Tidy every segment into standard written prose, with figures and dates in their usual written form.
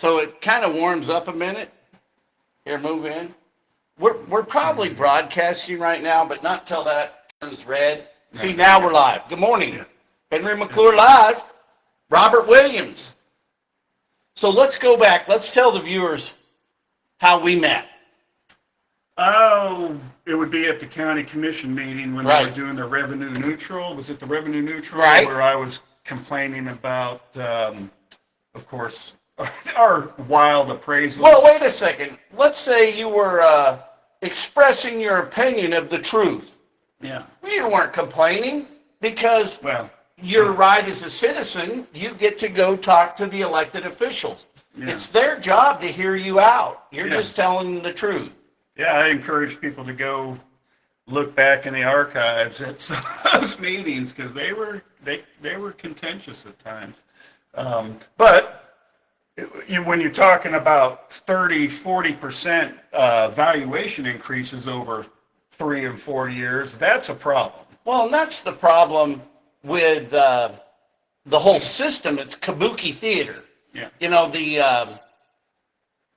So it kind of warms up a minute. Here, move in. We're probably broadcasting right now, but not till that turns red. See, now we're live. Good morning. Henry McClure live. Robert Williams. So let's go back. Let's tell the viewers how we met. Oh, it would be at the county commission meeting when they Right. were doing the revenue neutral. Was it the revenue neutral? Right. Where I was complaining about, of course, our wild appraisals. Well, wait a second. Let's say you were expressing your opinion of the truth. Yeah. You weren't complaining because Well, your right as a citizen, you get to go talk to the elected officials. yeah. It's their job to hear you out. You're Yeah. just telling them the truth. Yeah, I encourage people to go look back in the archives at some of those meetings because they were contentious at times. But when you're talking about 30-40% valuation increases over 3 and 4 years, that's a problem. Well, and that's the problem with the whole system. It's kabuki theater. Yeah. You know,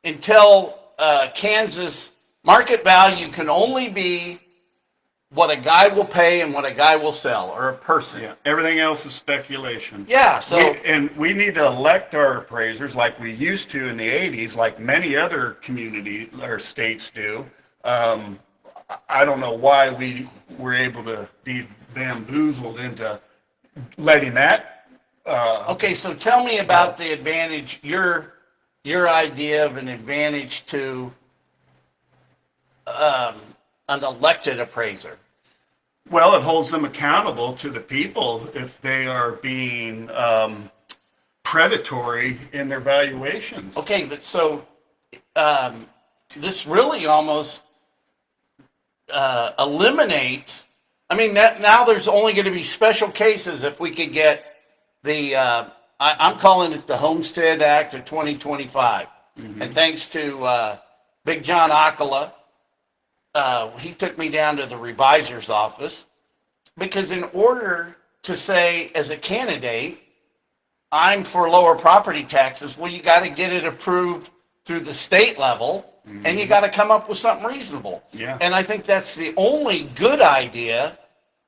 until Kansas, market value can only be what a guy will pay and what a guy will sell, or a person. Yeah. Everything else is speculation. Yeah, so And we need to elect our appraisers like we used to in the 80s, like many other community or states do. I don't know why we were able to be bamboozled into letting that. okay, so tell me about the advantage, your idea of an advantage to an elected appraiser. Well, it holds them accountable to the people if they are being predatory in their valuations. Okay, but so this really almost eliminates. I mean, that now there's only going to be special cases if we could get the. I'm calling it the Homestead Act of 2025, and thanks to Big John Akala, he took me down to the revisor's office because in order to say as a candidate, I'm for lower property taxes, well, you got to get it approved through the state level, and you got to come up with something reasonable. Yeah. And I think that's the only good idea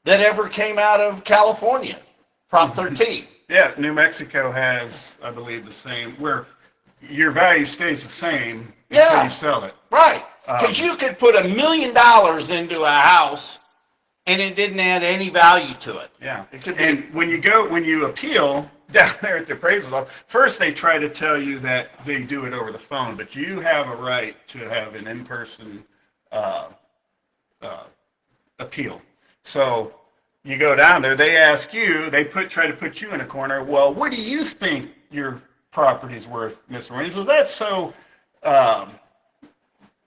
that ever came out of California, Prop 13. Yeah, New Mexico has, I believe, the same, where your value stays the same until Yeah. you sell it. Right. Because you could put $1 million into a house and it didn't add any value to it. Yeah. It could be. And when you appeal down there at the appraisal's office, first they try to tell you that they do it over the phone, but you have a right to have an in-person appeal. So you go down there, they ask you, try to put you in a corner. Well, what do you think your property's worth, Mr. Williams? Well, that's so.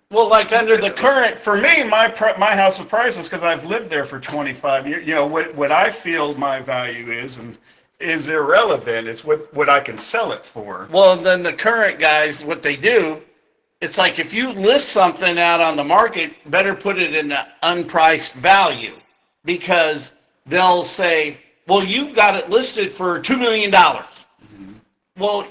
Well, like under the current, For me, my house is priceless because I've lived there for 25 years. You know, what I feel my value is irrelevant. It's what I can sell it for. well, then the current guys, what they do, it's like if you list something out on the market, better put it in an unpriced value because they'll say, well, you've got it listed for $2 million. Well,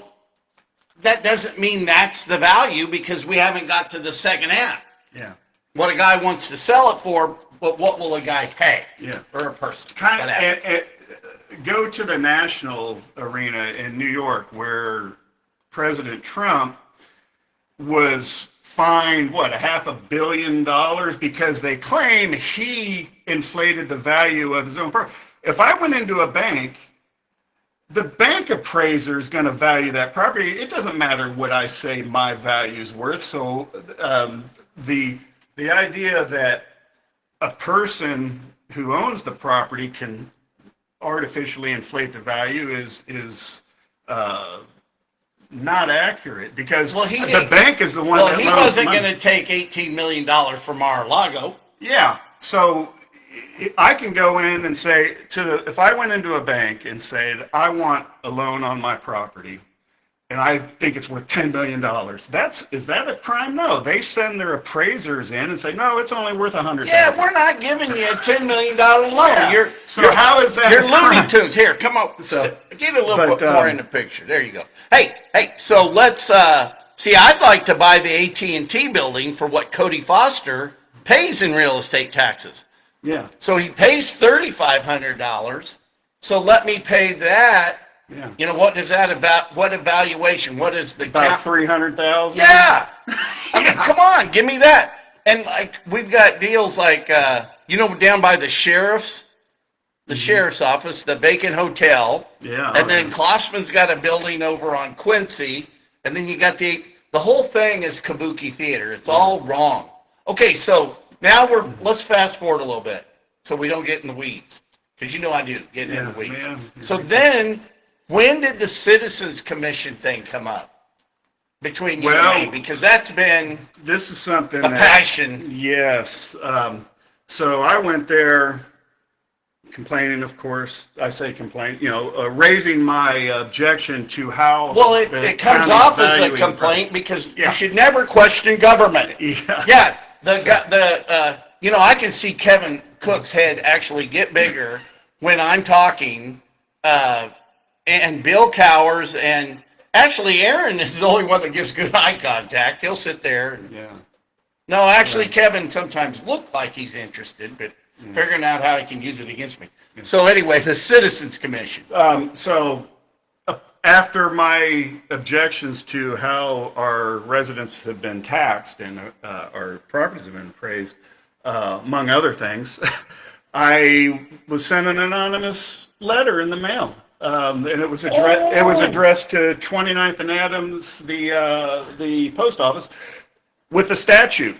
that doesn't mean that's the value because we haven't got to the second half. Yeah. What a guy wants to sell it for, but what will a guy pay? Yeah. Or a person? Kind whatever. of go to the national arena in New York where President Trump was fined, $500 million because they claim he inflated the value of his own property. If I went into a bank, the bank appraiser is going to value that property. It doesn't matter what I say my value is worth. So the idea that a person who owns the property can artificially inflate the value is not accurate because the bank is the one that he loans wasn't money. going to take $18 million from Mar-a-Lago. Yeah, so I can go in and say if I went into a bank and said I want a loan on my property, and I think it's worth $10 million. Is that a crime? No. They send their appraisers in and say, no, it's only worth $100,000. Yeah, we're not giving you a $10 million loan. Yeah. How is that? You're a crime? Looney Tunes. Here, come on. Get a little bit more in the picture. There you go. Hey, so let's, see, I'd like to buy the AT&T building for what Cody Foster pays in real estate taxes. Yeah. So he pays $3,500. So let me pay that. Yeah. You know, what is that what evaluation? What is the About $300,000. Yeah. I mean, come on, give me that. And like we've got deals like down by the sheriff's office, the vacant hotel. Yeah. And then Klossman's got a building over on Quincy, and then you got the whole thing is kabuki theater. It's all wrong. Okay, so now let's fast forward a little bit so we don't get in the weeds. Because I do get in the weeds. Man. So then, when did the Citizens Commission thing come up between you and me? Because that's been this is something a passion. Yes. So I went there complaining, of course. I say complain, raising my objection to how. Well, it comes off as a complaint because you should never question government. Yeah. I can see Kevin Cook's head actually get bigger when I'm talking, and Bill Cowers, and actually Aaron is the only one that gives good eye contact. He'll sit there. No, actually, Kevin sometimes looks like he's interested, but figuring out how he can use it against me. So anyway, the Citizens Commission. After my objections to how our residents have been taxed and our properties have been appraised, among other things, I was sent an anonymous letter in the mail, and it was addressed to 29th and Adams, the post office, with the statute.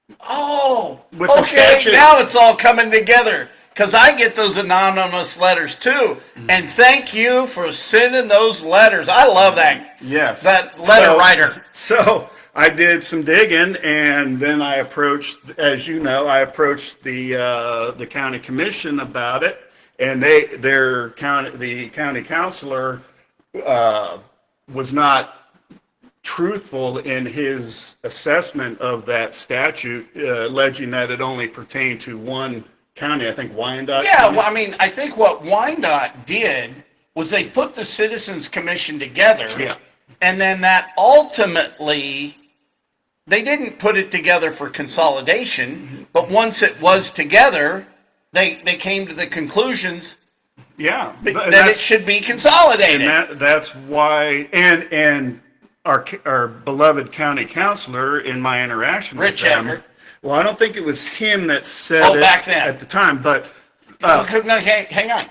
With the statute. Now it's all coming together. Because I get those anonymous letters too, and thank you for sending those letters. I love that. Yes. That letter writer. So I did some digging, and then I approached, as you know, the county commission about it, and the county councilor was not truthful in his assessment of that statute, alleging that it only pertained to one county, I think Wyandotte. Yeah, well, I think what Wyandotte did was they put the Citizens Commission together, and then that ultimately, they didn't put it together for consolidation, but once it was together, they came to the conclusions that it should be consolidated. And that's why, and our beloved county councilor, in my interaction with them, Eckert. Well, I don't think it was him that said it back then. at the time, but... hang on.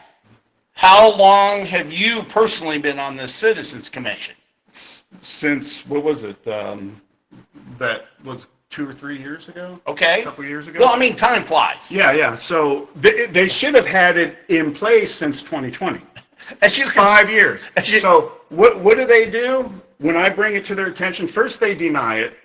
How long have you personally been on the Citizens Commission? Since, what was it? That was 2 or 3 years ago? Okay. A couple years ago? Well, time flies. Yeah. So they should have had it in place since 2020. 5 years. So what do? When I bring it to their attention, first they deny it.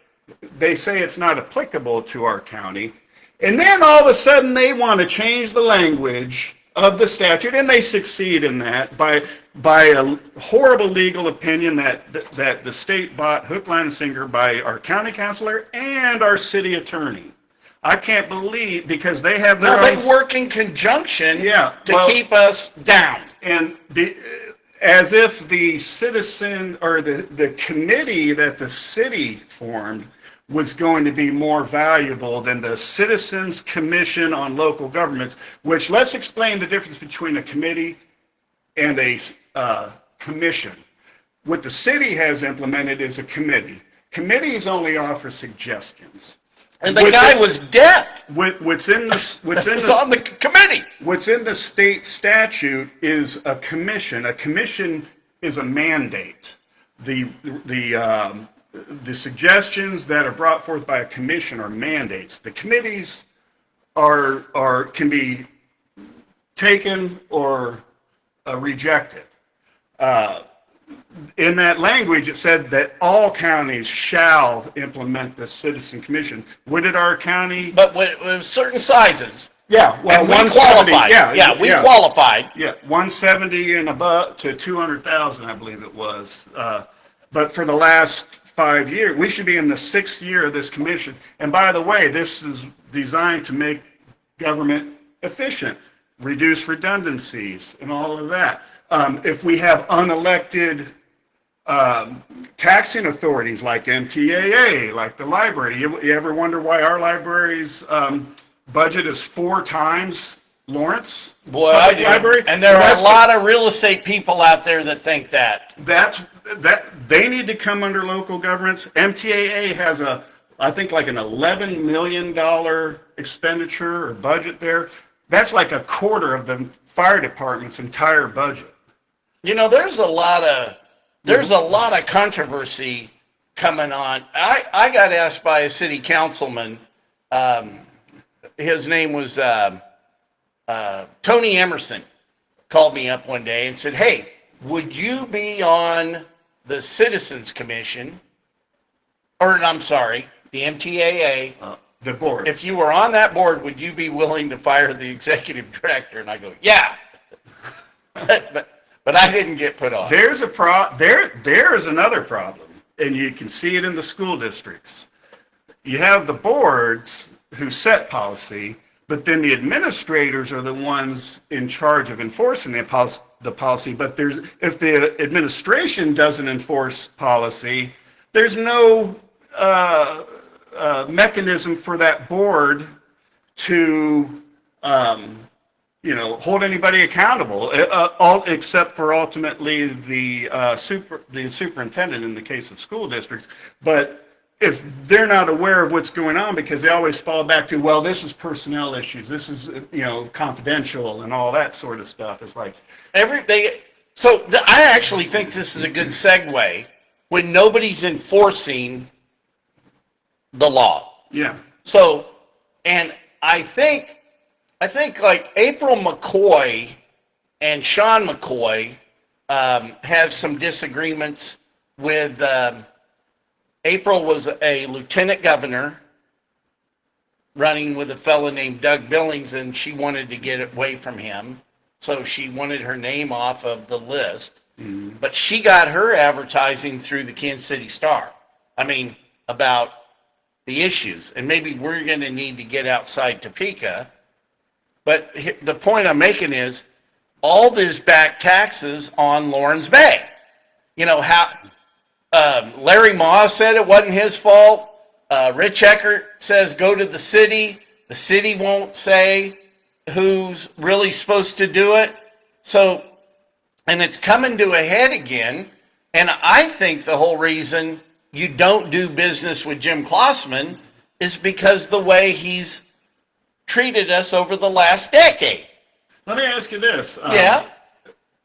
They say it's not applicable to our county. And then all of a sudden they want to change the language of the statute, and they succeed in that by a horrible legal opinion that the state bought hook, line, and sinker by our county councilor and our city attorney. I can't believe, because they have their own... They work in conjunction to keep us down. And as if the citizen or the committee that the city formed was going to be more valuable than the Citizens Commission on Local Governments, which, let's explain the difference between a committee and a commission. What the city has implemented is a committee. Committees only offer suggestions. And the guy was deaf. What's in on the committee. What's in the state statute is a commission. A commission is a mandate. The suggestions that are brought forth by a commission are mandates. The committees can be taken or rejected. In that language, it said that all counties shall implement the Citizen Commission. What did our county? But with certain sizes. Yeah, well, and we qualified. We qualified. Yeah, 170 and above to 200,000, I believe it was. But for the last 5 years, we should be in the 6th year of this commission. And by the way, this is designed to make government efficient, reduce redundancies and all of that. If we have unelected taxing authorities like MTAA, like the library, you ever wonder why our library's budget is 4 times Lawrence Boy, Public Library? And there are a lot of real estate people out there that think that. They need to come under local governments. MTAA has I think like an $11 million expenditure or budget there. That's like a quarter of the fire department's entire budget. You know, there's a lot of controversy coming on. I got asked by a city councilman. His name was Tony Emerson. Called me up one day and said, "Hey, would you be on the Citizens Commission, or I'm sorry, the MTAA, The board. if you were on that board, would you be willing to fire the executive director?" And I go, "Yeah." but I didn't get put on. There is another problem, and you can see it in the school districts. You have the boards who set policy, but then the administrators are the ones in charge of enforcing the policy. But if the administration doesn't enforce policy, there's no mechanism for that board to hold anybody accountable, except for ultimately the superintendent in the case of school districts. But if they're not aware of what's going on, because they always fall back to, well, this is personnel issues, this is confidential and all that sort of stuff. It's like I actually think this is a good segue when nobody's enforcing the law. Yeah. So, and I think like April McCoy and Sean McCoy have some disagreements with. April was a lieutenant governor running with a fellow named Doug Billings, and she wanted to get away from him, so she wanted her name off of the list. Mm-hmm. But she got her advertising through the Kansas City Star. I mean, about the issues, and maybe we're going to need to get outside Topeka. But the point I'm making is all this back taxes on Lawrence Bay. You know, how Larry Moss said it wasn't his fault. Rich Eckert says go to the city. The city won't say who's really supposed to do it. So, and it's coming to a head again. And I think the whole reason you don't do business with Jim Klossman is because the way he's treated us over the last decade. Let me ask you this. Yeah.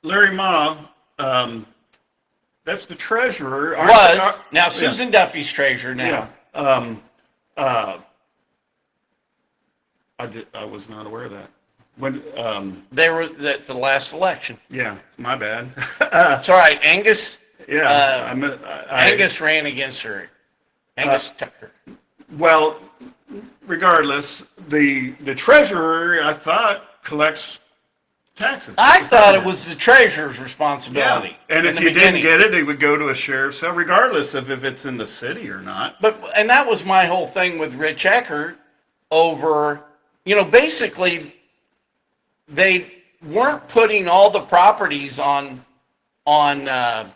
Larry Ma, that's the treasurer. Now Susan Duffy's treasurer now. Yeah. I was not aware of that. When they were at the last election. Yeah, it's my bad. It's all right. Angus. Yeah. Angus ran against her. Angus Tucker. Well, regardless, the treasurer, I thought, collects taxes. I thought it was the treasurer's responsibility. Yeah. And if you didn't get it, it would go to a sheriff. So regardless of if it's in the city or not. And that was my whole thing with Rich Eckert over, basically they weren't putting all the properties on the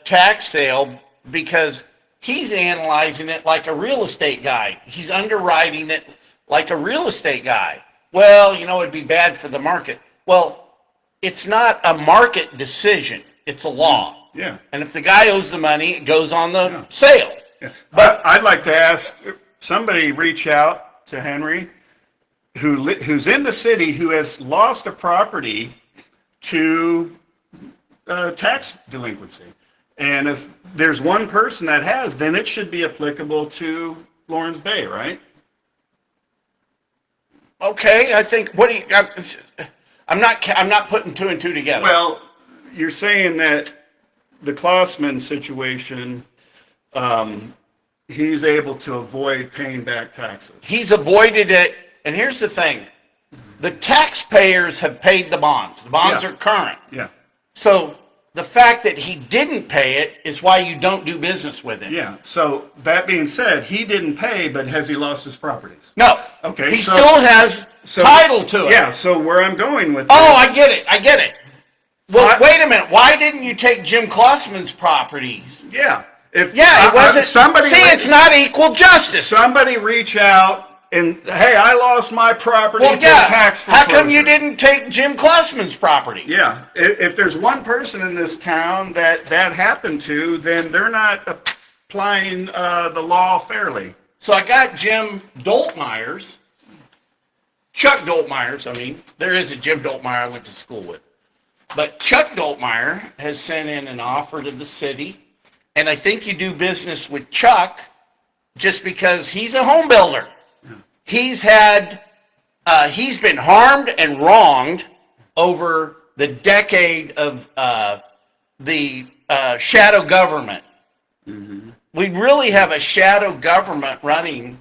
tax sale because he's analyzing it like a real estate guy. He's underwriting it like a real estate guy. Well, it'd be bad for the market. Well, it's not a market decision. It's a law. Yeah. And if the guy owes the money, it goes on the sale. Yeah. But I'd like to ask somebody reach out to Henry, who's in the city, who has lost a property to tax delinquency. And if there's one person that has, then it should be applicable to Lawrence Bay, right? Okay, I think. I'm not putting two and two together. Well, you're saying that the Klossman situation, he's able to avoid paying back taxes. He's avoided it, and here's the thing: the taxpayers have paid the bonds. The bonds are current. Yeah. So the fact that he didn't pay it is why you don't do business with him. Yeah. So that being said, he didn't pay, but has he lost his properties? No. Okay. He still has title to it. Yeah. So where I'm going with Oh, this, I get it. I get it. Well, wait a minute. Why didn't you take Jim Klossman's properties? yeah. If Yeah, it wasn't. somebody It's not equal justice. Somebody reach out and, hey, I lost my property Well, to yeah. tax How foreclosure. come you didn't take Jim Klossman's property? Yeah. If there's one person in this town that happened to, then they're not applying the law fairly. So I got Jim Doltmeyer's, Chuck Doltmeyer's, I mean, there is a Jim Doltmeyer I went to school with. But Chuck Doltmeyer has sent in an offer to the city, and I think you do business with Chuck just because he's a home builder. He's been harmed and wronged over the decade of the shadow government. Mm-hmm. We really have a shadow government running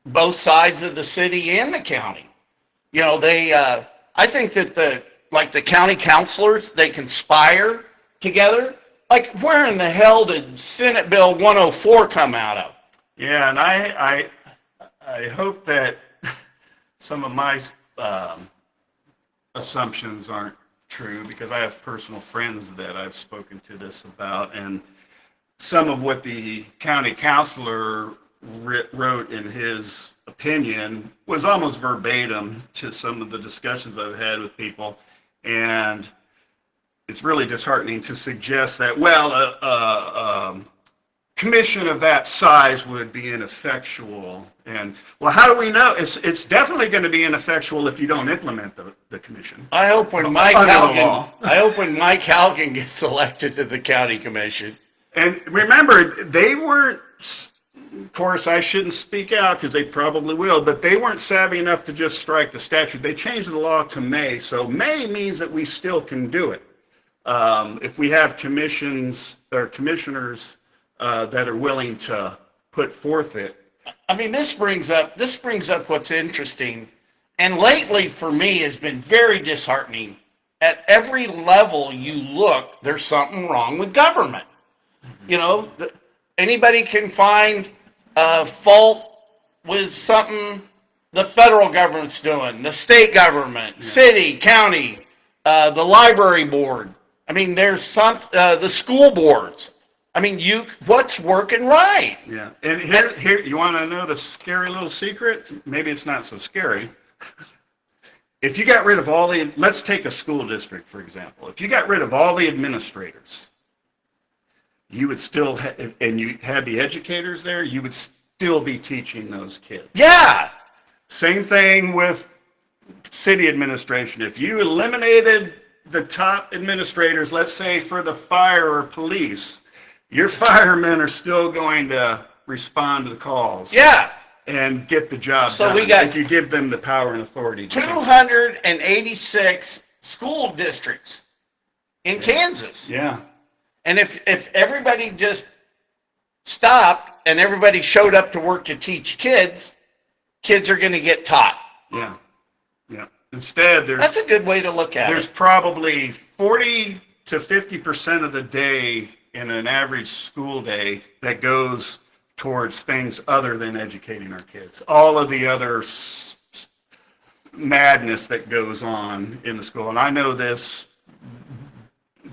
both sides of the city and the county. You know, I think that the county councilors, they conspire together. Like, where in the hell did Senate Bill 104 come out of? Yeah, and I hope that some of my assumptions aren't true, because I have personal friends that I've spoken to this about, and some of what the county councilor wrote in his opinion was almost verbatim to some of the discussions I've had with people, and it's really disheartening to suggest that, well, a commission of that size would be ineffectual. And, well, how do we know? It's definitely going to be ineffectual if you don't implement the commission. I hope when Mike Halgan gets elected to the county commission. And remember, they weren't, of course, I shouldn't speak out because they probably will, but they weren't savvy enough to just strike the statute. They changed the law to may. So may means that we still can do it. If we have commissioners that are willing to put forth it. I mean, this brings up what's interesting, and lately for me has been very disheartening. At every level you look, there's something wrong with government. You know, anybody can find fault with something the federal government's doing, the state government, city, county, the library board. I mean, there's the school boards. I mean, what's working right? Yeah, and here, you want to know the scary little secret? Maybe it's not so scary. If you got rid of let's take a school district, for example. If you got rid of all the administrators, you would still, and you had the educators there, you would still be teaching those kids. Yeah. Same thing with city administration. If you eliminated the top administrators, let's say for the fire or police, your firemen are still going to respond to the calls. Yeah. And get the job done. If you give them the power and authority. 286 school districts in Kansas. Yeah. And if everybody just stopped and everybody showed up to work to teach kids are going to get taught. Yeah. Yeah. Instead, that's a good way to look at it. There's probably 40 to 50% of the day in an average school day that goes towards things other than educating our kids. All of the other madness that goes on in the school. And I know this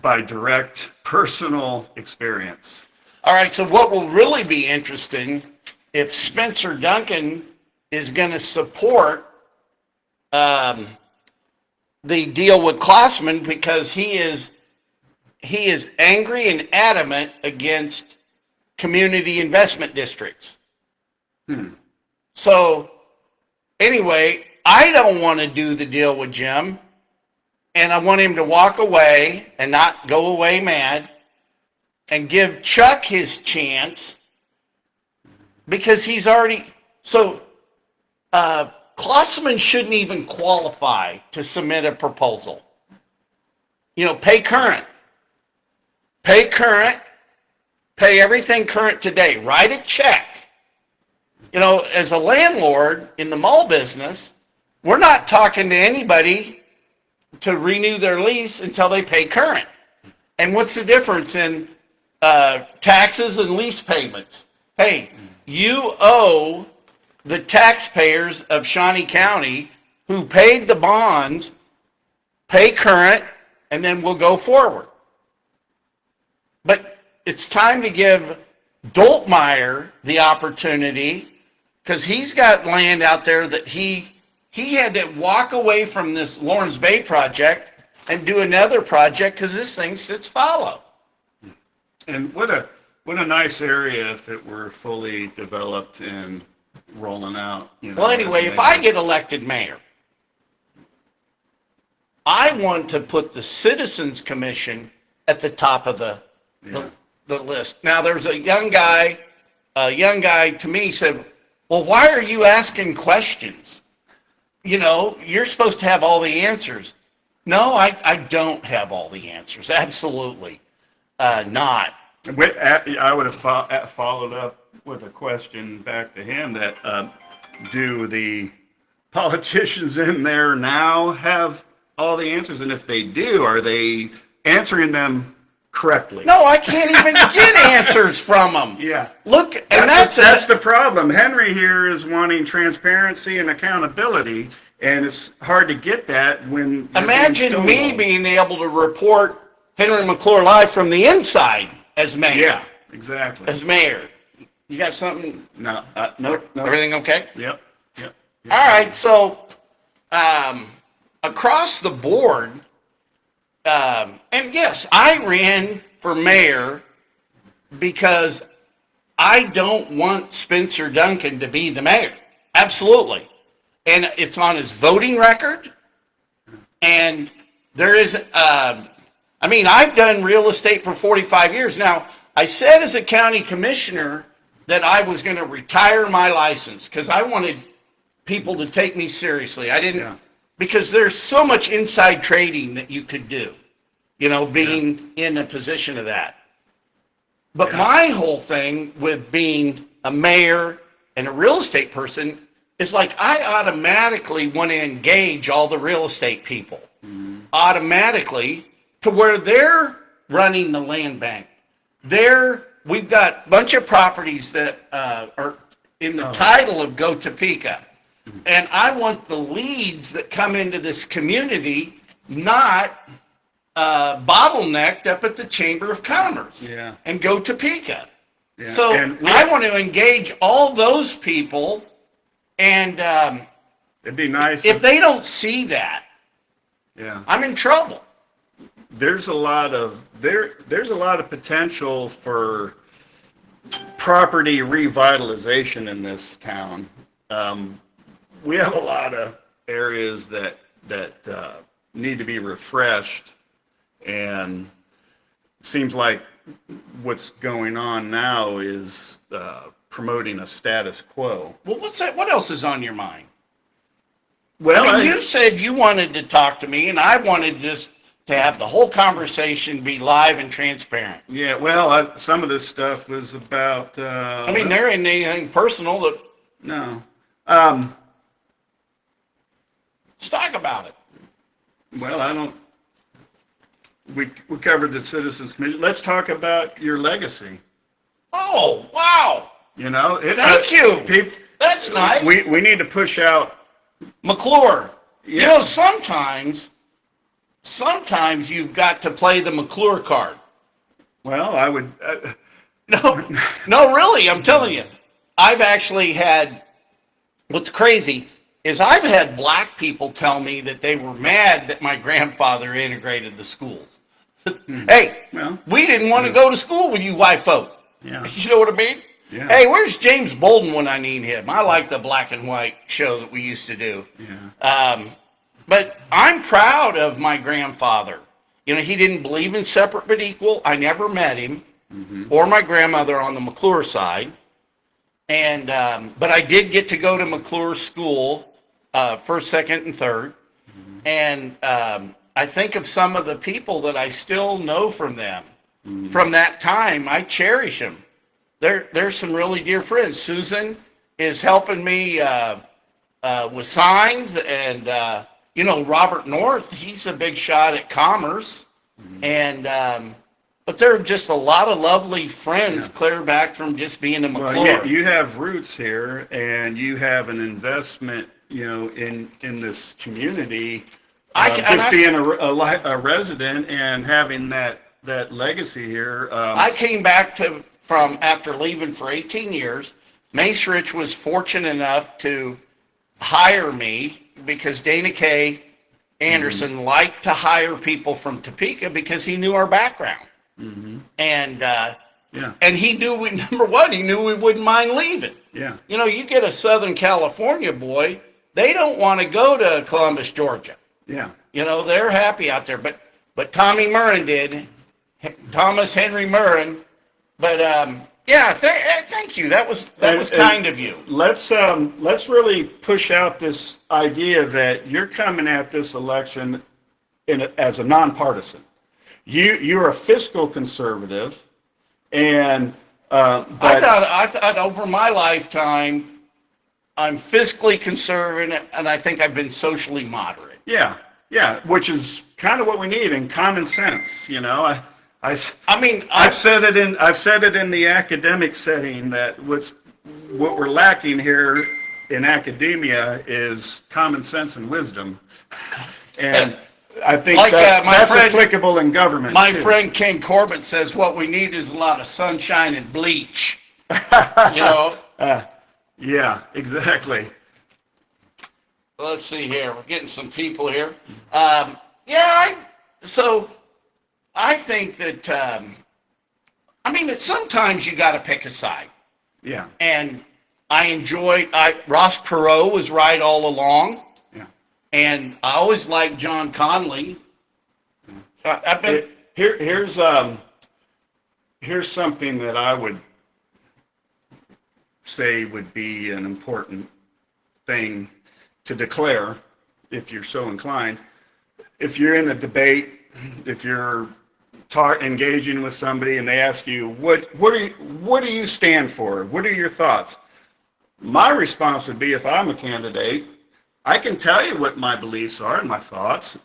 by direct personal experience. All right, so what will really be interesting if Spencer Duncan is going to support the deal with Klossman, because he is angry and adamant against community investment districts. So anyway, I don't want to do the deal with Jim, and I want him to walk away and not go away mad, and give Chuck his chance, because he's already, Klossman shouldn't even qualify to submit a proposal. You know, pay current, pay everything current today, write a check. You know, as a landlord in the mall business, we're not talking to anybody to renew their lease until they pay current. And what's the difference in taxes and lease payments? Hey, you owe the taxpayers of Shawnee County who paid the bonds, pay current, and then we'll go forward. But it's time to give Doltmeyer the opportunity, because he's got land out there that he had to walk away from this Lawrence Bay project and do another project because this thing sits fallow. And what a nice area if it were fully developed and rolling out. Well, anyway, if I get elected mayor, I want to put the Citizens Commission at the top of the list. Now, there's a young guy to me said, well, why are you asking questions? You're supposed to have all the answers. No, I don't have all the answers. Absolutely not. I would have followed up with a question back to him that, do the politicians in there now have all the answers? And if they do, are they answering them correctly? No, I can't even get answers from them. Yeah. Look, and that's the problem. Henry here is wanting transparency and accountability, and it's hard to get that when imagine me being able to report Henry McClure live from the inside as mayor. Yeah, exactly. As mayor. You got something? No, nope. Everything okay? Yep. All right, so across the board, and yes, I ran for mayor because I don't want Spencer Duncan to be the mayor. Absolutely. And it's on his voting record. And there is, I've done real estate for 45 years. Now, I said as a county commissioner that I was going to retire my license because I wanted people to take me seriously. I didn't, because there's so much inside trading that you could do, being in a position of that. But my whole thing with being a mayor and a real estate person is like I automatically want to engage all the real estate people automatically to where they're running the land bank. We've got a bunch of properties that are in the title of Go Topeka. And I want the leads that come into this community not bottlenecked up at the Chamber of Commerce and Go Topeka. Yeah. So I want to engage all those people, and it'd be nice if they don't see that. Yeah, I'm in trouble. There's a lot of potential for property revitalization in this town. We have a lot of areas that need to be refreshed, and it seems like what's going on now is promoting a status quo. Well, what's that? What else is on your mind? Well, you said you wanted to talk to me, and I wanted just to have the whole conversation be live and transparent. Yeah, well, some of this stuff was about... there ain't anything personal that... No. Let's talk about it. Well, I don't... We covered the Citizens Commission. Let's talk about your legacy. Oh, wow. Thank you. That's nice. We need to push out... McClure. Yeah. Sometimes you've got to play the McClure card. Well, I would... No, really, I'm telling you. I've actually had... What's crazy is I've had black people tell me that they were mad that my grandfather integrated the schools. Hey, we didn't want to go to school with you white folk. Yeah. You know what I mean? Yeah. Hey, where's James Bolden when I need him? I like the black and white show that we used to do. Yeah. But I'm proud of my grandfather. He didn't believe in separate but equal. I never met him or my grandmother on the McClure side. And but I did get to go to McClure school, first, second, and third. And I think of some of the people that I still know from them. From that time, I cherish them. There's some really dear friends. Susan is helping me with signs, and Robert North, he's a big shot at commerce. And But there are just a lot of lovely friends clear back from just being a McClure. Well, yeah, you have roots here, and you have an investment, in this community. Being a resident and having that legacy here. I came back from after leaving for 18 years. Macerich was fortunate enough to hire me because Dana K. Anderson liked to hire people from Topeka because he knew our background. And and he knew number one, he knew we wouldn't mind leaving. Yeah. You get a Southern California boy, they don't want to go to Columbus, Georgia. Yeah. They're happy out there. But Tommy Murrin did, Thomas Henry Murrin. But thank you. That was kind of you. Let's really push out this idea that you're coming at this election as a nonpartisan. You're a fiscal conservative, and I thought over my lifetime, I'm fiscally conservative, and I think I've been socially moderate. Yeah, which is kind of what we need, and common sense. I've said it in the academic setting that what we're lacking here in academia is common sense and wisdom, and I think that's applicable in government. My friend Ken Corbett says what we need is a lot of sunshine and bleach. Yeah, exactly. Let's see here. We're getting some people here. So I think that sometimes you got to pick a side. Yeah. And I enjoyed. Ross Perot was right all along. Yeah. And I always liked John Conley. Here's something that I would say would be an important thing to declare, if you're so inclined. If you're in a debate, if you're engaging with somebody and they ask you, what do you stand for? What are your thoughts? My response would be, if I'm a candidate, I can tell you what my beliefs are and my thoughts,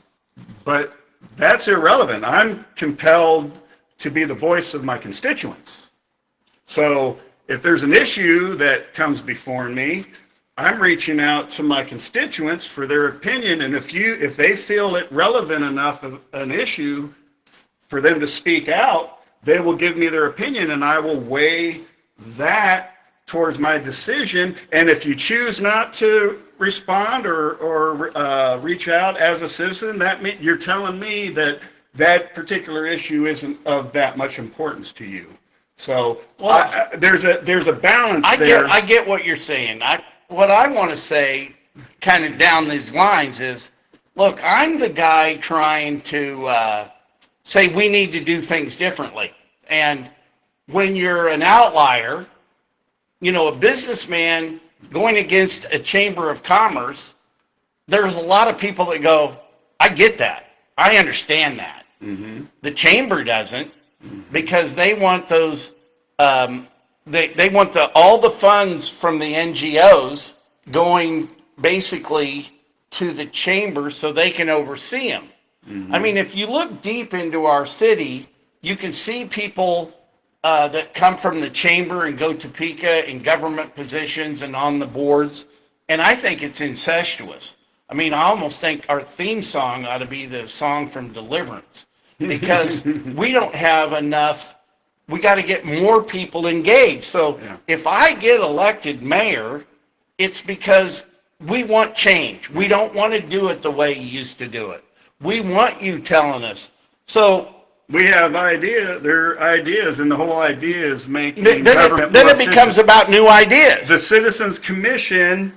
but that's irrelevant. I'm compelled to be the voice of my constituents. So if there's an issue that comes before me, I'm reaching out to my constituents for their opinion, and if they feel it relevant enough of an issue for them to speak out, they will give me their opinion, and I will weigh that towards my decision. And if you choose not to respond or reach out as a citizen, that means you're telling me that that particular issue isn't of that much importance to you. So there's a balance there. I get what you're saying. What I want to say, kind of down these lines, is, look, I'm the guy trying to say we need to do things differently. And when you're an outlier, a businessman going against a chamber of commerce, there's a lot of people that go, I get that. I understand that. Mm-hmm. The chamber doesn't, because they want those, they want all the funds from the NGOs going basically to the chamber so they can oversee them. Mm-hmm. I mean, if you look deep into our city, you can see people that come from the chamber and go to Topeka in government positions and on the boards, and I think it's incestuous. I mean, I almost think our theme song ought to be the song from Deliverance, because we don't have enough. We got to get more people engaged. So if I get elected mayor, it's because we want change. We don't want to do it the way you used to do it. We want you telling us. So we have there are ideas, and the whole idea is making government more then it becomes about new ideas. The Citizens Commission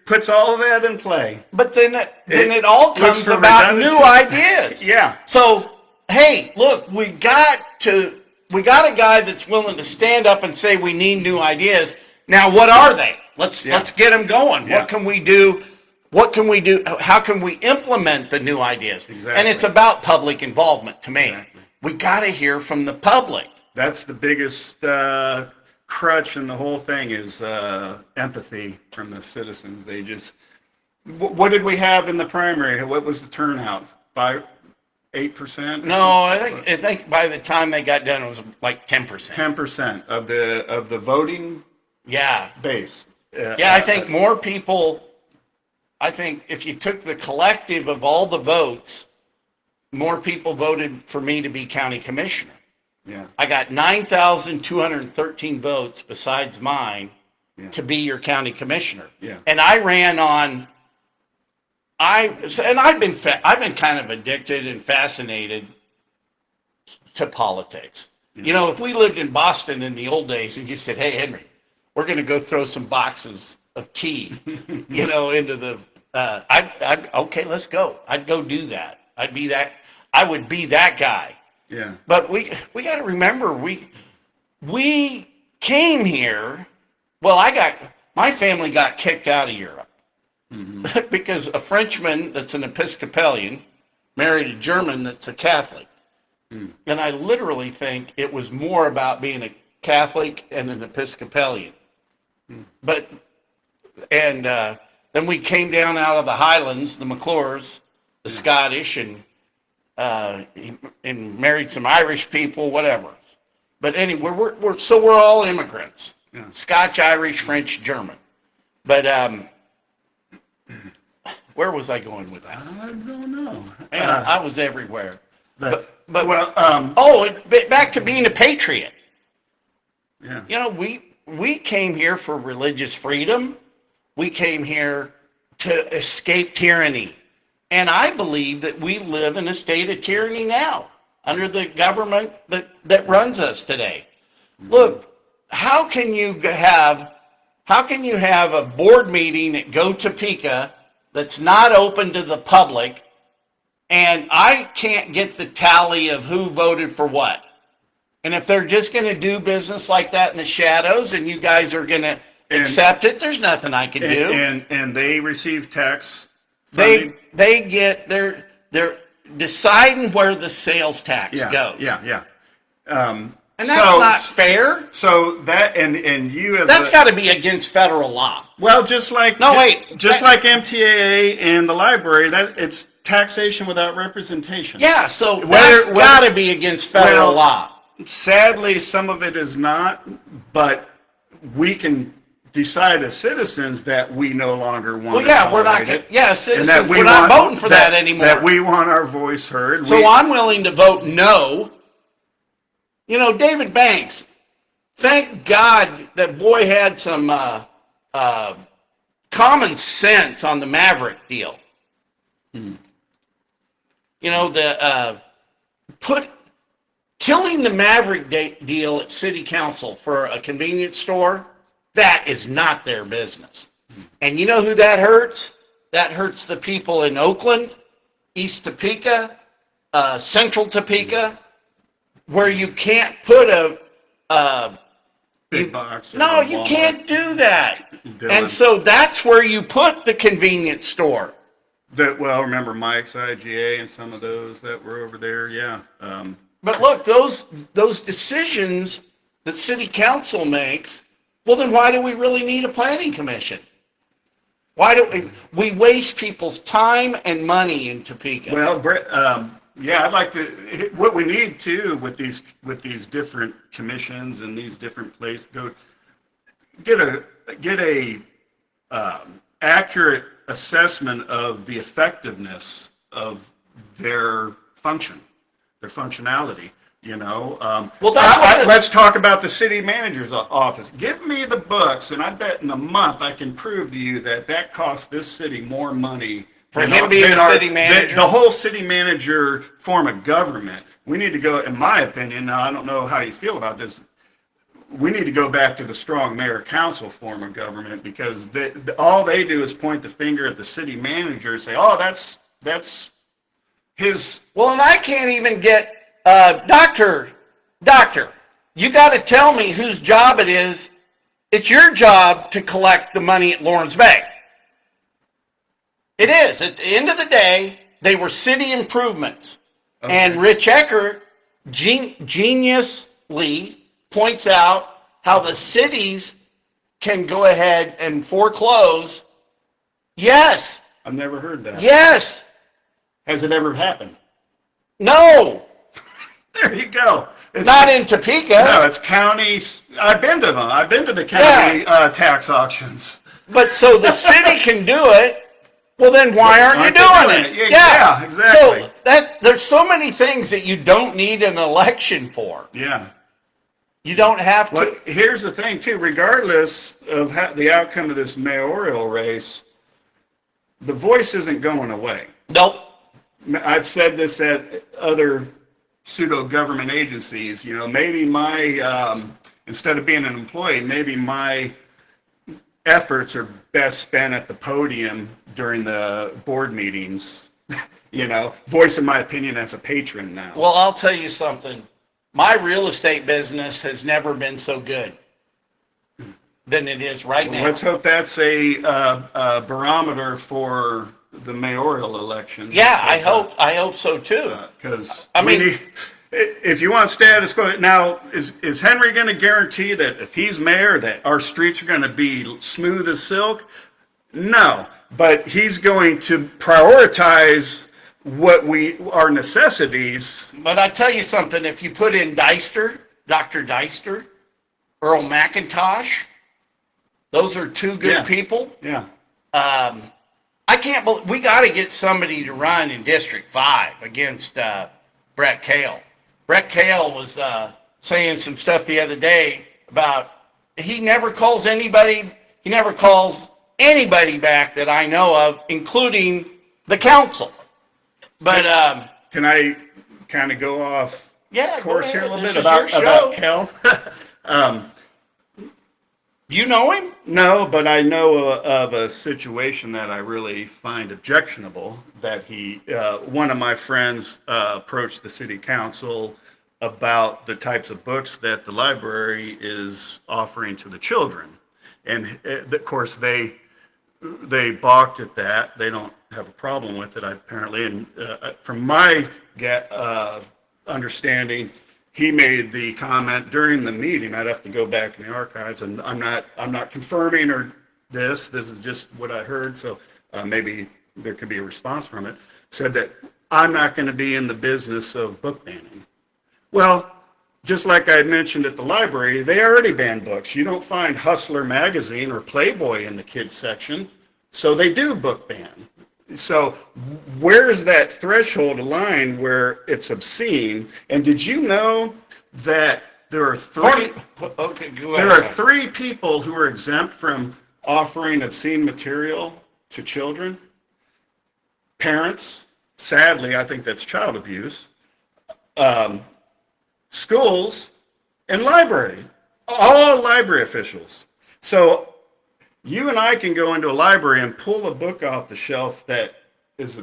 puts all of that in play. But then it all comes about new ideas. Yeah. So, hey, look, we got a guy that's willing to stand up and say we need new ideas. Now, what are they? Let's get them going. Yeah. What can we do? What can we do? How can we implement the new ideas? Exactly. And it's about public involvement to me. Exactly. We got to hear from the public. That's the biggest crutch in the whole thing is empathy from the citizens. They just, what did we have in the primary? What was the turnout? 8 8%? No, I think by the time they got done, it was like 10%. 10% of the voting Yeah. base. Yeah, I think more people, I think if you took the collective of all the votes, more people voted for me to be county commissioner. Yeah. I got 9,213 votes besides mine to be your county commissioner. Yeah. And I ran on, and I've been kind of addicted and fascinated to politics. You know, if we lived in Boston in the old days and you said, hey, Henry, we're going to go throw some boxes of tea, you know, into the, okay, let's go. I'd go do that. I would be that guy. Yeah. But we got to remember, we came here, well, my family got kicked out of Europe because a Frenchman that's an Episcopalian married a German that's a Catholic. And I literally think it was more about being a Catholic and an Episcopalian. But, and then we came down out of the Highlands, the McClures, the Scottish, and married some Irish people, whatever. But anyway, we're all immigrants. Yeah. Scotch, Irish, French, German. But where was I going with that? I don't know. Man, I was everywhere. But back to being a patriot. Yeah. You know, we came here for religious freedom. We came here to escape tyranny. And I believe that we live in a state of tyranny now under the government that runs us today. Look, how can you have a board meeting at Go Topeka that's not open to the public, and I can't get the tally of who voted for what? And if they're just going to do business like that in the shadows and you guys are going to accept it, there's nothing I can do. And they receive tax They funding? they're deciding where the sales tax goes. Yeah. And that's not fair. So that and you as That's got to be against federal law. well, just like like MTAA and the library, that it's taxation without representation. Yeah, so that's got to be against federal law. Sadly, some of it is not, but we can decide as citizens that we no longer want. Well, yeah, we're not. Citizens, we're not voting for that anymore. That we want our voice heard. So I'm willing to vote no. You know, David Banks. Thank God that boy had some common sense on the Maverick deal. You know, killing the Maverick deal at City Council for a convenience store. That is not their business. And you know who that hurts? That hurts the people in Oakland, East Topeka, Central Topeka, where you can't put a big box. No, you can't do that. And so that's where you put the convenience store. Remember Mike's IGA and some of those that were over there, yeah. But look, those decisions that City Council makes. Well, then why do we really need a planning commission? Why do we waste people's time and money in Topeka? Well, Brett, I'd like to. What we need too with these different commissions and these different places, get a accurate assessment of the effectiveness of their functionality. You know, let's talk about the city manager's office. Give me the books, and I bet in a month I can prove to you that costs this city more money for him being a city manager. The whole city manager form of government. We need to go, in my opinion. Now I don't know how you feel about this. We need to go back to the strong mayor council form of government because all they do is point the finger at the city manager and say, "Oh, that's his." Well, and I can't even get. Doctor, you got to tell me whose job it is. It's your job to collect the money at Lawrence Bay. It is. At the end of the day, they were city improvements. Okay. And Rich Eckert geniusly points out how the cities can go ahead and foreclose. Yes. I've never heard that. Yes. Has it ever happened? No, There you go. It's not in Topeka. No, it's counties. I've been to them. I've been to the county tax auctions. But so the city can do it. Well, then why aren't you doing it? Yeah, exactly. So there's so many things that you don't need an election for. Yeah. You don't have to. Well, here's the thing, too. Regardless of the outcome of this mayoral race, the voice isn't going away. Nope. I've said this at other pseudo-government agencies. You know, maybe instead of being an employee, maybe my efforts are best spent at the podium during the board meetings. You know, voicing my opinion as a patron now. Well, I'll tell you something. My real estate business has never been so good than it is right now. Let's hope that's a barometer for the mayoral election. Yeah, I hope so too. Because I mean, if you want status quo, now is Henry going to guarantee that if he's mayor that our streets are going to be smooth as silk? No, but he's going to prioritize our necessities. But I tell you something, if you put in Dr. Deister, Earl McIntosh, those are two good people. Yeah. I can't believe, we got to get somebody to run in District 5 against Brett Kale. Brett Kale was saying some stuff the other day about he never calls anybody back that I know of, including the council. But can I kind of go off course here a little bit about Kel? Do you know him? No, but I know of a situation that I really find objectionable. That one of my friends approached the city council about the types of books that the library is offering to the children, and of course they balked at that. They don't have a problem with it apparently, and from my understanding, he made the comment during the meeting. I'd have to go back in the archives, and I'm not confirming or this is just what I heard, so maybe there could be a response from it. Said that I'm not going to be in the business of book banning. Well, just like I had mentioned at the library, they already ban books. You don't find Hustler magazine or Playboy in the kids section, so they do book ban. So where's that threshold line where it's obscene? And did you know that there are three people who are exempt from offering obscene material to children? Parents, sadly, I think that's child abuse. Schools and library, all library officials. So you and I can go into a library and pull a book off the shelf that is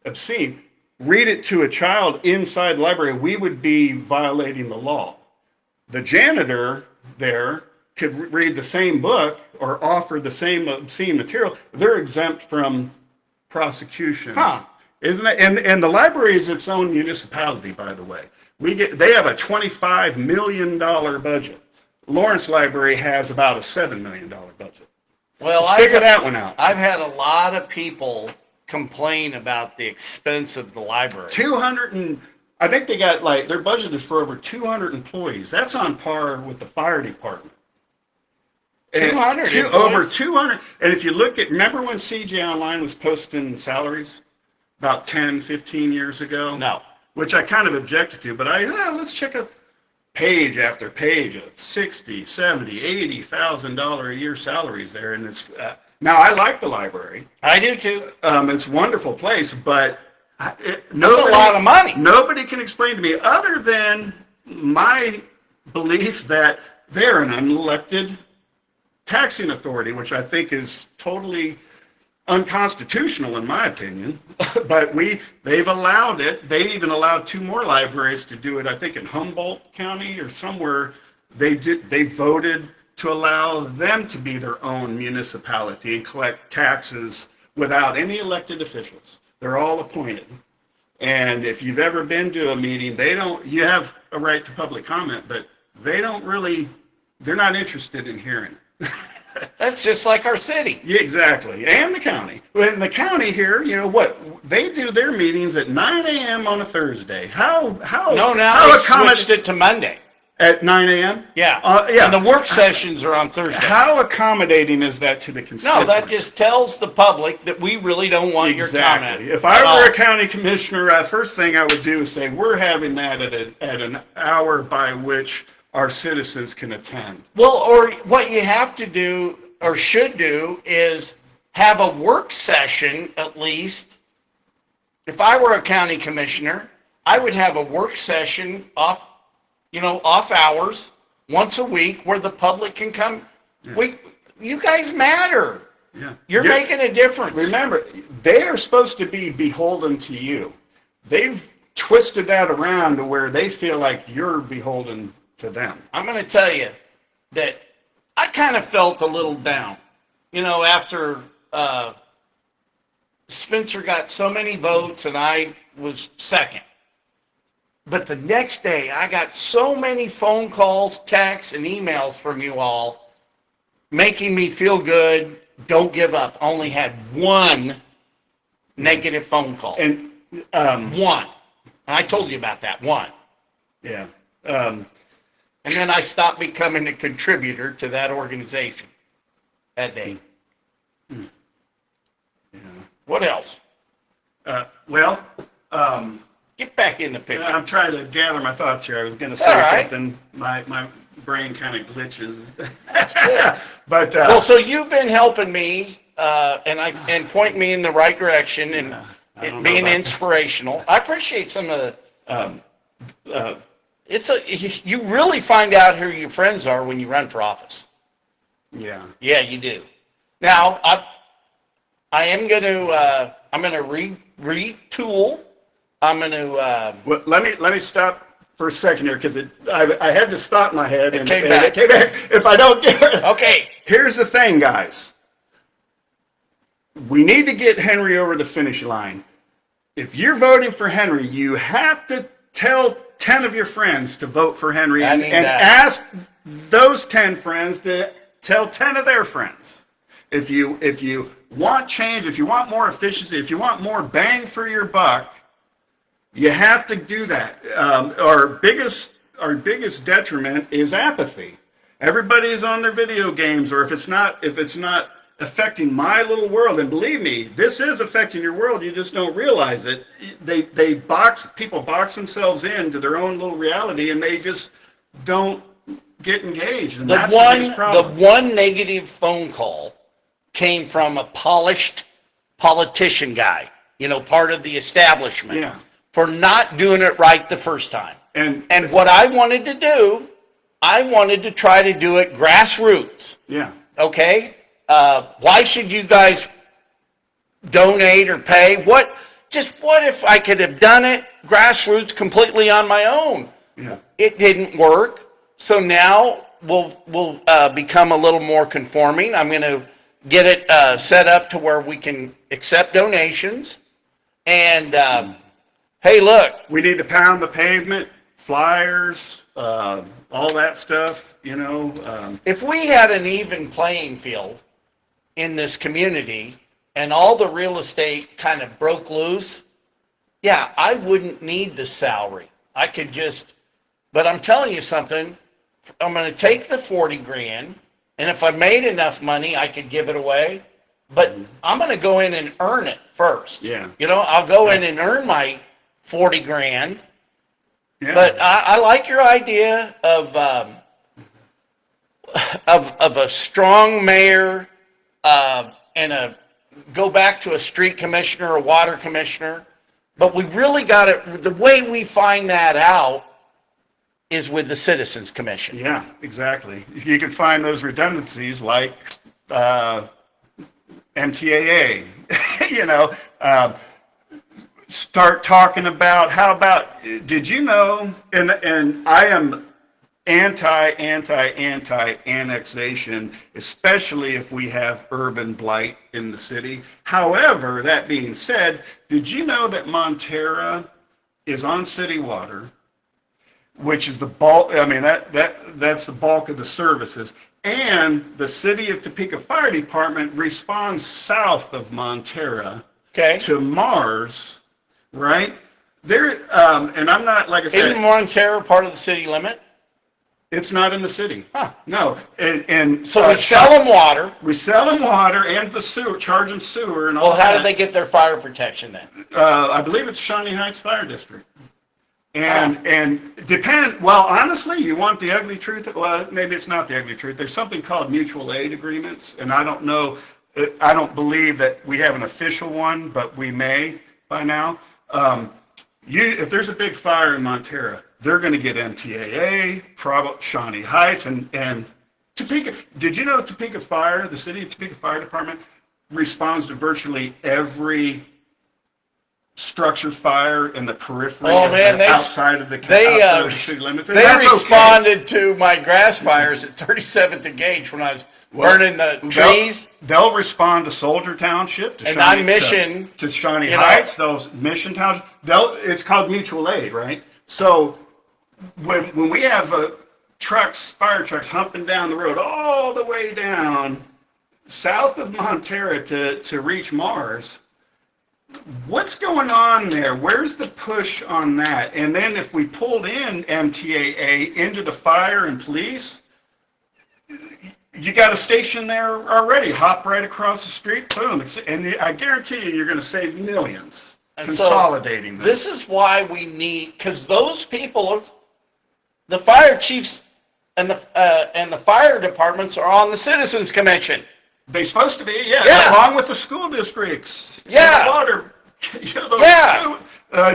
obscene, read it to a child inside the library, we would be violating the law. The janitor there could read the same book or offer the same obscene material. They're exempt from prosecution. Huh. Isn't it? And the library is its own municipality, by the way. They have a $25 million budget. Lawrence Library has about a $7 million budget. Well, figure that one out. I've had a lot of people complain about the expense of the library. I think they got they're budgeted for over 200 employees. That's on par with the fire department. 200 over 200. And if you remember when CJ Online was posting salaries about 10, 15 years ago? No. Which I kind of objected to, but let's check out page after page of $60,000, $70,000, $80,000 a year salaries there, and it's now I like the library. I do too. It's a wonderful place, but that's a lot of money. Nobody can explain to me other than my belief that they're an unelected taxing authority, which I think is totally unconstitutional in my opinion. But they've allowed it. They even allowed 2 more libraries to do it. I think in Humboldt County or somewhere they voted to allow them to be their own municipality and collect taxes without any elected officials. They're all appointed. And if you've ever been to a meeting, you have a right to public comment, but they're not interested in hearing it. That's just like our city. Yeah, exactly. And the county. In the county here, you know what? They do their meetings at 9 a.m. on a Thursday. No, How now they switched it to Monday. at 9 a.m.? Yeah. Yeah. And the work sessions are on Thursday. How accommodating is that to the constituents? No, that just tells the public that we really don't want your comment. Exactly. If I were a county commissioner, first thing I would do is say, we're having that at an hour by which our citizens can attend. Well, or what you have to do or should do is have a work session at least. If I were a county commissioner, I would have a work session off hours once a week where the public can come. Yeah. You guys matter. Yeah. You're making a difference. Remember, they are supposed to be beholden to you. They've twisted that around to where they feel like you're beholden to them. I'm going to tell you that I kind of felt a little down, after Spencer got so many votes and I was second. But the next day, I got so many phone calls, texts, and emails from you all making me feel good. Don't give up. Only had one negative phone call. And one. And I told you about that one. Yeah. And then I stopped becoming a contributor to that organization that day. Yeah. What else? Get back in the picture. I'm trying to gather my thoughts here. I was going to say something. My brain kind of glitches. That's good. But well, so you've been helping me and pointing me in the right direction and it being inspirational. I appreciate some of the. You really find out who your friends are when you run for office. Yeah. Yeah, you do. Now I am going to I'm going to retool. I'm going to. Well, let me stop for a second here because I had this thought in my head and came back. It came back. If I don't get it. Okay. Here's the thing, guys. We need to get Henry over the finish line. If you're voting for Henry, you have to tell 10 of your friends to vote for Henry and ask those 10 friends to tell 10 of their friends. If you want change, if you want more efficiency, if you want more bang for your buck, you have to do that. Our biggest detriment is apathy. Everybody's on their video games, or if it's not affecting my little world, and believe me, this is affecting your world. You just don't realize it. People box themselves into their own little reality, and they just don't get engaged. And that's the biggest problem. The one negative phone call came from a polished politician guy, part of the establishment. Yeah. For not doing it right the first time. And what I wanted to do, I wanted to try to do it grassroots. Yeah. Okay? Why should you guys donate or pay? What if I could have done it grassroots completely on my own? Yeah. It didn't work. So now we'll become a little more conforming. I'm going to get it set up to where we can accept donations. And hey, look. We need to pound the pavement, flyers, all that stuff, If we had an even playing field in this community and all the real estate kind of broke loose, yeah, I wouldn't need the salary. I could but I'm telling you something, I'm going to take the 40 grand, and if I made enough money, I could give it away. But I'm going to go in and earn it first. Yeah. I'll go in and earn my 40 grand. Yeah. But I like your idea of a strong mayor and go back to a street commissioner, a water commissioner. But we really got it. The way we find that out is with the Citizens Commission. Yeah, exactly. You can find those redundancies like MTAA, start talking about, did you know, and I am anti-annexation, especially if we have urban blight in the city. However, that being said, did you know that Montera is on city water? which is the bulk. I mean, that's the bulk of the services. And the city of Topeka Fire Department responds south of Montera to Mars, right? And I'm not, like I said. Isn't Montera part of the city limit? It's not in the city. Huh. No. And so we sell them water. We sell them water and the sewer, charge them sewer and all that. Well, how do they get their fire protection then? I believe it's Shawnee Heights Fire District. And well, honestly, you want the ugly truth? Well, maybe it's not the ugly truth. There's something called mutual aid agreements, and I don't believe that we have an official one, but we may by now. If there's a big fire in Montera, they're going to get MTAA, probably Shawnee Heights, and Topeka. Did you know Topeka Fire, the city of Topeka Fire Department, responds to virtually every structure fire in the periphery outside of the city limits? They responded to my grass fires at 37th and Gage when I was burning the trees. They'll respond to Soldier Township, to Shawnee Heights, those Mission Townships. It's called mutual aid, right? So when we have fire trucks humping down the road all the way down south of Montera to reach Mars, what's going on there? Where's the push on that? And then if we pulled in MTAA into the fire and police, you got a station there already. Hop right across the street, boom. And I guarantee you're going to save millions consolidating them. This is why we need, because those people, the fire chiefs and the fire departments are on the Citizens Commission. They're supposed to be, along with the school districts. Yeah. Water,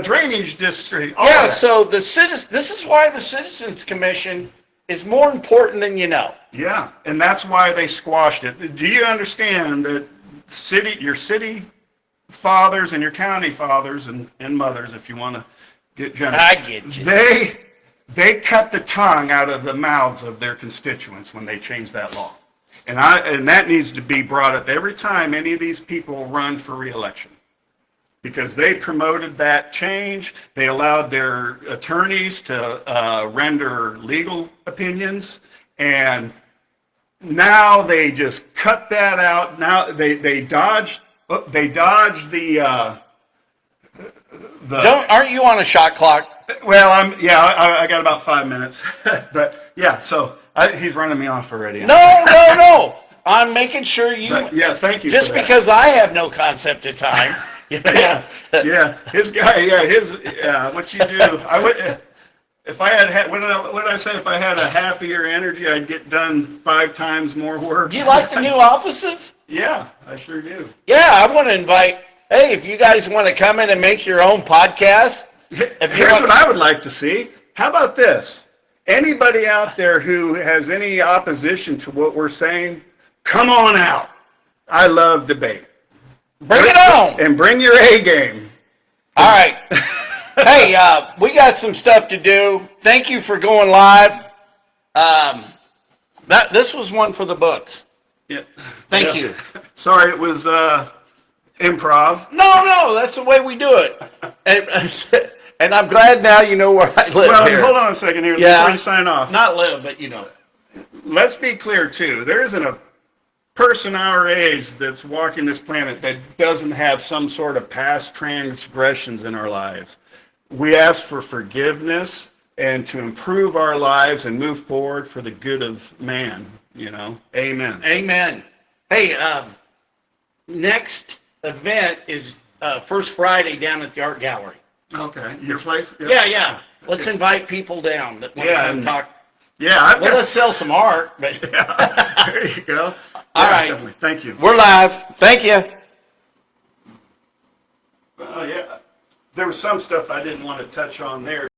drainage district. So this is why the Citizens Commission is more important than you know. Yeah, and that's why they squashed it. Do you understand that your city fathers and your county fathers and mothers, if you want to get generous, I get you. They cut the tongue out of the mouths of their constituents when they changed that law. And that needs to be brought up every time any of these people run for re-election. Because they promoted that change. They allowed their attorneys to render legal opinions. And now they just cut that out. Now they dodged the Aren't you on a shot clock? Well, I got about 5 minutes. But yeah, so he's running me off already. No. I'm making sure you. Thank you. Just because I have no concept of time. His guy. What you do? I would. If I had, what did I say? If I had a half of your energy, I'd get done 5 times more work. Do you like the new offices? Yeah, I sure do. Yeah, I want to invite. Hey, if you guys want to come in and make your own podcast. Here's what I would like to see. How about this? Anybody out there who has any opposition to what we're saying, come on out. I love debate. Bring it on. And bring your A game. All right. Hey, we got some stuff to do. Thank you for going live. This was one for the books. Yeah. Thank you. Sorry, it was improv. No, that's the way we do it. And I'm glad now you know where I live here. Hold on a second here before you sign off. Not live, but you know. Let's be clear, too. There isn't a person our age that's walking this planet that doesn't have some sort of past transgressions in our lives. We ask for forgiveness and to improve our lives and move forward for the good of man, Amen. Amen. Hey, next event is first Friday down at the Art Gallery. Okay. Your place? Yeah. Let's invite people down that want to come talk. Yeah. Let's sell some art. But there you go. All right. Definitely. Thank you. We're live. Thank you. There was some stuff I didn't want to touch on there.